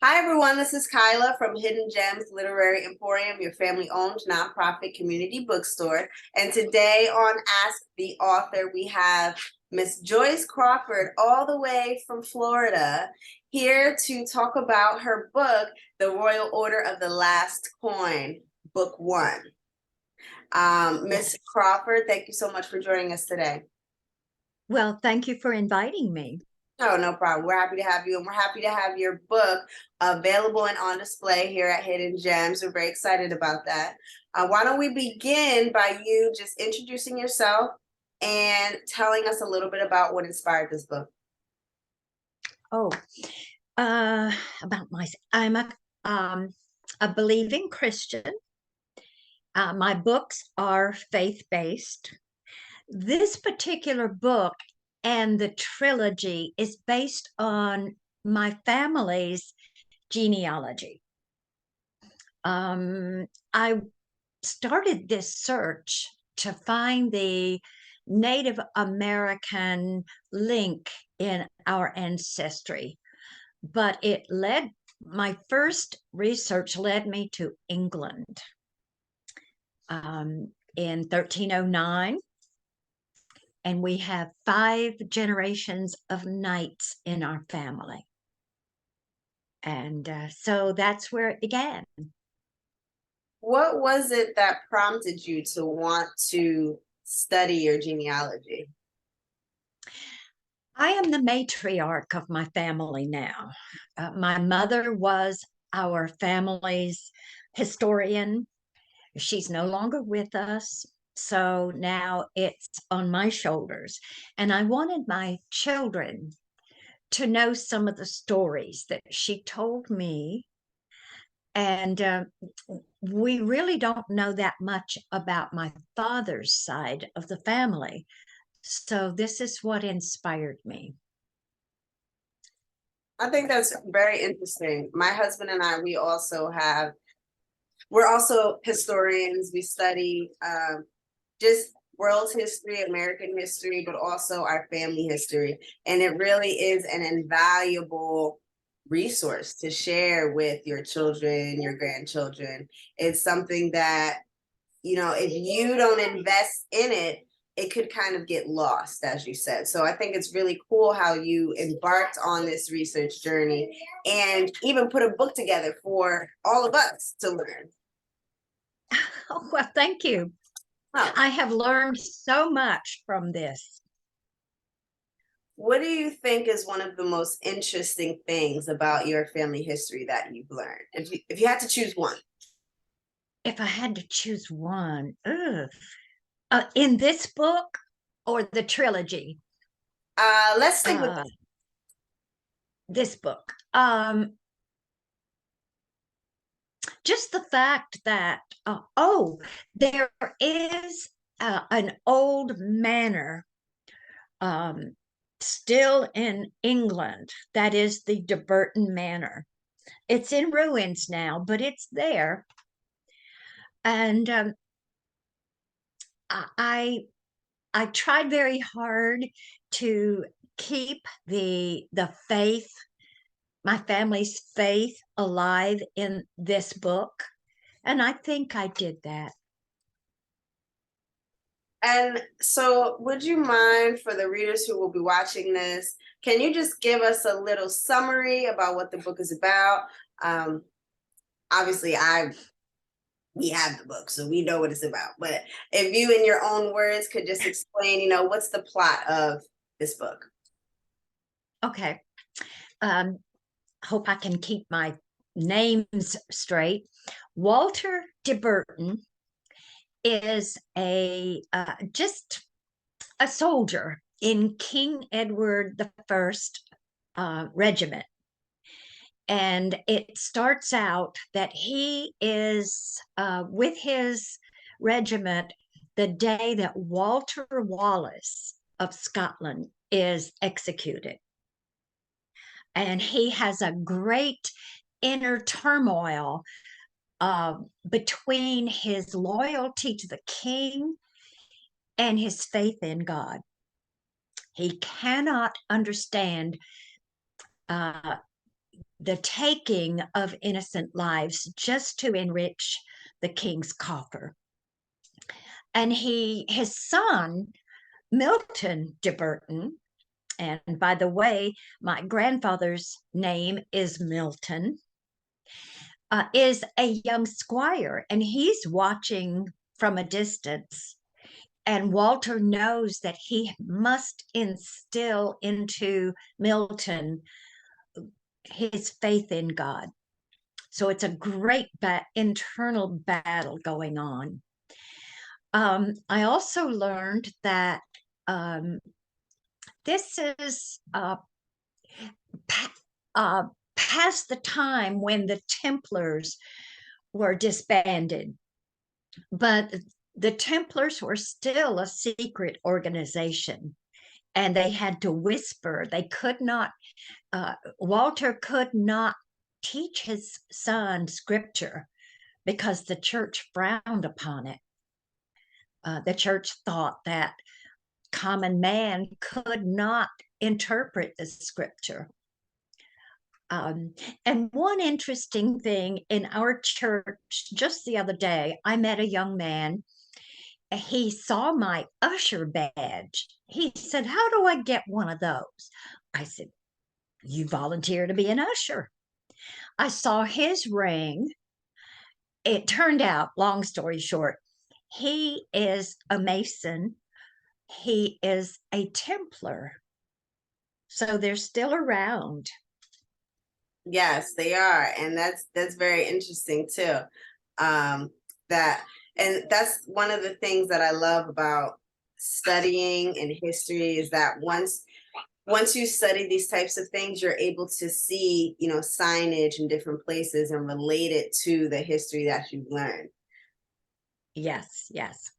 Hi, everyone. This is Kyla from Hidden Gems Literary Emporium, your family-owned nonprofit community bookstore. And today on Ask the Author, we have Miss Joyce Crawford, all the way from Florida, here to talk about her book, The Royal Order of the Last Coin, Book 1. Miss Crawford, thank you so much for joining us today. Well, thank you for inviting me. Oh, no problem. We're happy to have you, and we're happy to have your book available and on display here at Hidden Gems. We're very excited about that. Why don't we begin by you just introducing yourself and telling us a little bit about what inspired this book? Oh, about myself. I'm a believing Christian. My books are faith-based. This particular book and the trilogy is based on my family's genealogy. I started this search to find the Native American link in our ancestry, but my first research led me to England in 1309, and we have 5 generations of knights in our family. And so that's where it began. What was it that prompted you to want to study your genealogy? I am the matriarch of my family now. My mother was our family's historian. She's no longer with us. So now it's on my shoulders. And I wanted my children to know some of the stories that she told me. And we really don't know that much about my father's side of the family. So this is what inspired me. I think that's very interesting. My husband and I, we're also historians. We study just world history, American history, but also our family history. And it really is an invaluable resource to share with your children, your grandchildren. It's something that, if you don't invest in it, it could kind of get lost, as you said. So I think it's really cool how you embarked on this research journey and even put a book together for all of us to learn. Oh, well, thank you. Oh. I have learned so much from this. What do you think is one of the most interesting things about your family history that you've learned? If you had to choose one. If I had to choose one, in this book or the trilogy? Let's stick with this book. Just the fact that, there is an old manor still in England. That is the de Burton Manor. It's in ruins now, but it's there. And I tried very hard to keep the faith, my family's faith, alive in this book, and I think I did that. And so, would you mind, for the readers who will be watching this, can you just give us a little summary about what the book is about? Obviously, we have the book, so we know what it's about. But if you, in your own words, could just explain, what's the plot of this book? Okay. Hope I can keep my names straight. Walter de Burton is just a soldier in King Edward I regiment. And it starts out that he is with his regiment the day that Walter Wallace of Scotland is executed. And he has a great inner turmoil between his loyalty to the king and his faith in God. He cannot understand the taking of innocent lives just to enrich the king's coffer. And his son, Milton de Burton, and by the way, my grandfather's name is Milton, is a young squire, and he's watching from a distance. And Walter knows that he must instill into Milton his faith in God. So it's a great internal battle going on. I also learned that this is past the time when the Templars were disbanded, but the Templars were still a secret organization, and they had to whisper. They could not, Walter could not teach his son scripture because the church frowned upon it. The church thought that common man could not interpret the scripture. And one interesting thing in our church, just the other day, I met a young man. He saw my usher badge. He said, "How do I get one of those?" I said, "You volunteer to be an usher." I saw his ring. It turned out, long story short, he is a Mason. He is a Templar. So they're still around. Yes, they are. And that's very interesting too. And that's one of the things that I love about studying in history is that once you study these types of things, you're able to see, signage in different places and relate it to the history that you've learned. Yes, yes.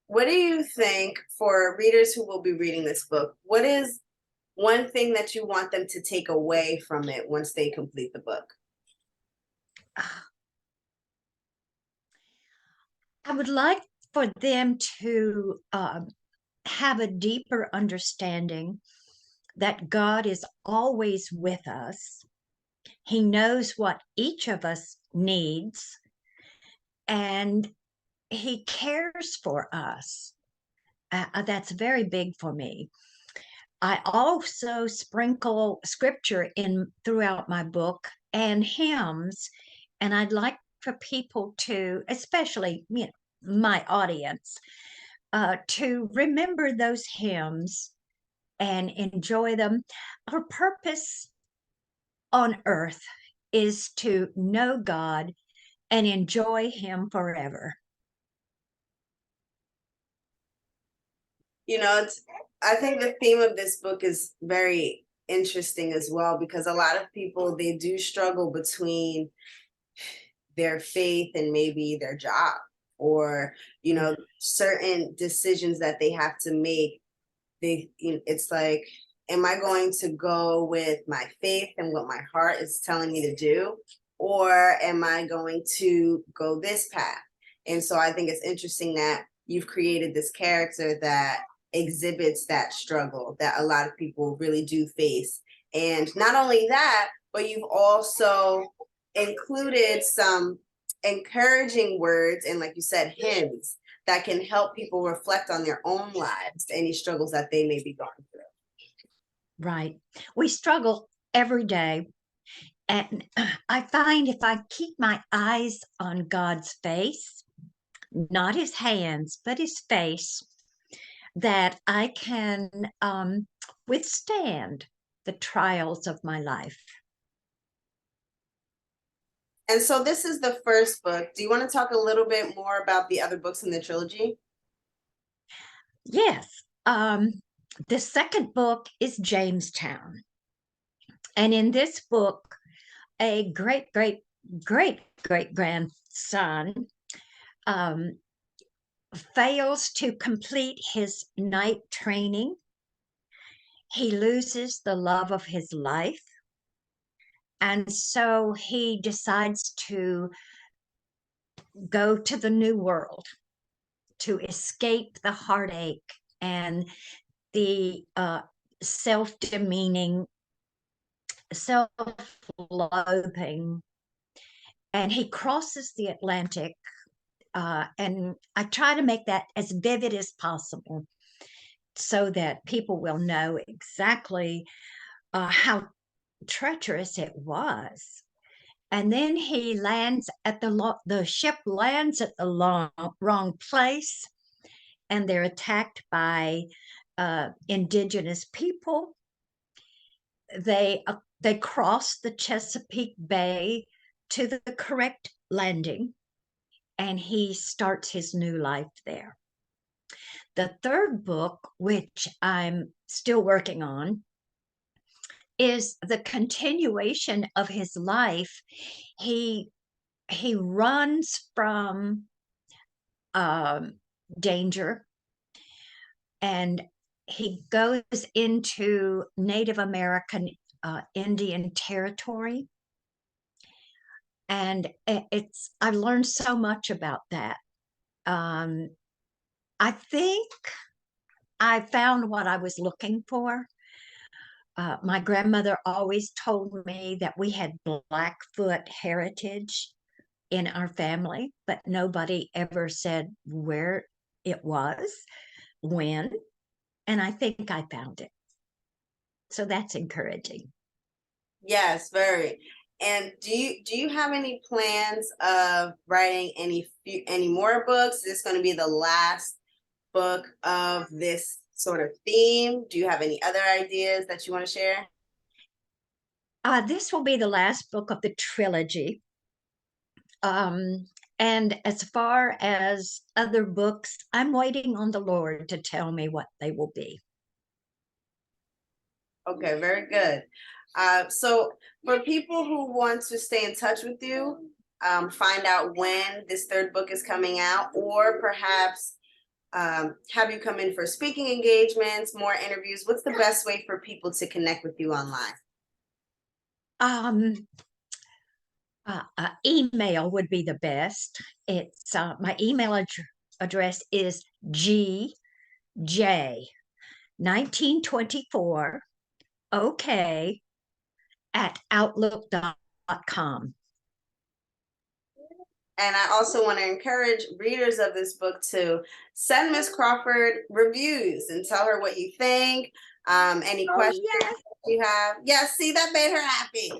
What do you think for readers who will be reading this book? What is one thing that you want them to take away from it once they complete the book? I would like for them to have a deeper understanding that God is always with us. He knows what each of us needs, and he cares for us. That's very big for me. I also sprinkle scripture in throughout my book and hymns, and I'd like for people to, especially my audience, to remember those hymns and enjoy them. Our purpose on earth is to know God and enjoy Him forever. I think the theme of this book is very interesting as well, because a lot of people, they do struggle between their faith and maybe their job, or certain decisions that they have to make. It's like, am I going to go with my faith and what my heart is telling me to do, or am I going to go this path? And so I think it's interesting that you've created this character that exhibits that struggle that a lot of people really do face. And not only that, but you've also included some encouraging words and, like you said, hymns that can help people reflect on their own lives, any struggles that they may be going through. Right. We struggle every day. And I find if I keep my eyes on God's face, not his hands, but his face, that I can withstand the trials of my life. And so this is the first book. Do you want to talk a little bit more about the other books in the trilogy? Yes. The second book is Jamestown. And in this book, a great, great, great, great grandson fails to complete his knight training. He loses the love of his life. And so he decides to go to the New World to escape the heartache and the self-demeaning self-loathing, and he crosses the Atlantic. And I try to make that as vivid as possible so that people will know exactly how treacherous it was. And then he lands at the ship lands at the wrong place, and they're attacked by indigenous people. They cross the Chesapeake Bay to the correct landing, and he starts his new life there. The third book, which I'm still working on, is the continuation of his life. He runs from danger, and he goes into Native American Indian territory. And I've learned so much about that. I think I found what I was looking for. My grandmother always told me that we had Blackfoot heritage in our family, but nobody ever said where it was, when, and I think I found it. So that's encouraging. Yes, very. And do you have any plans of writing any more books? Is this going to be the last book of this sort of theme? Do you have any other ideas that you want to share? This will be the last book of the trilogy. And as far as other books, I'm waiting on the Lord to tell me what they will be. Okay, very good. So for people who want to stay in touch with you, find out when this third book is coming out, or perhaps have you come in for speaking engagements, more interviews, what's the best way for people to connect with you online? Email would be the best. It's my email address is gj1924 okay at outlook.com. And I also want to encourage readers of this book to send Miss Crawford reviews and tell her what you think. Any questions you have. Yes, see, that made her happy.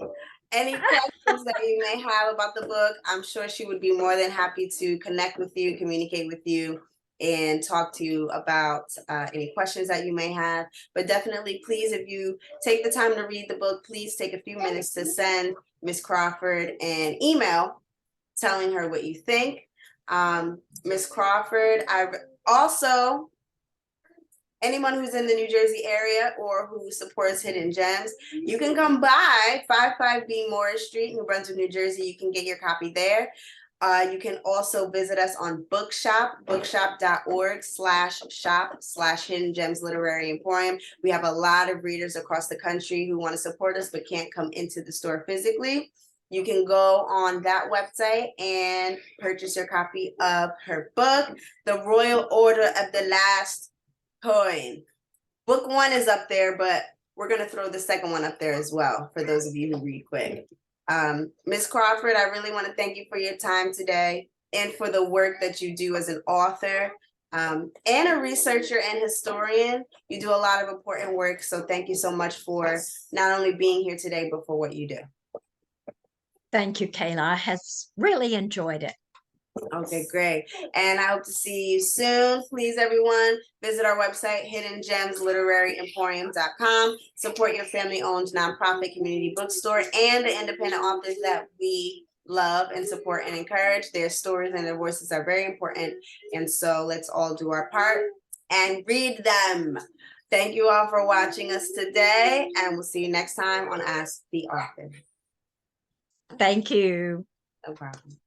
Any questions that you may have about the book, I'm sure she would be more than happy to connect with you, communicate with you, and talk to you about any questions that you may have. But definitely, please, if you take the time to read the book, please take a few minutes to send Miss Crawford an email telling her what you think. Miss Crawford, I've also, anyone who's in the New Jersey area or who supports Hidden Gems, you can come by 55B Morris Street, New Brunswick, New Jersey. You can get your copy there. You can also visit us on bookshop.org/shop/Hidden Gems Literary Emporium. We have a lot of readers across the country who want to support us but can't come into the store physically. You can go on that website and purchase your copy of her book, The Royal Order of the Last Coin. Book 1 is up there, but we're going to throw the second one up there as well for those of you who read quick. Miss Crawford, I really want to thank you for your time today and for the work that you do as an author and a researcher and historian. You do a lot of important work, so thank you so much for not only being here today, but for what you do. Thank you, Kayla. I have really enjoyed it. Okay, great. And I hope to see you soon. Please, everyone, visit our website, HiddenGemsLiteraryEmporium.com. Support your family-owned nonprofit community bookstore and the independent authors that we love and support and encourage. Their stories and their voices are very important. And so let's all do our part and read them. Thank you all for watching us today, and we'll see you next time on Ask the Author. Thank you. No problem.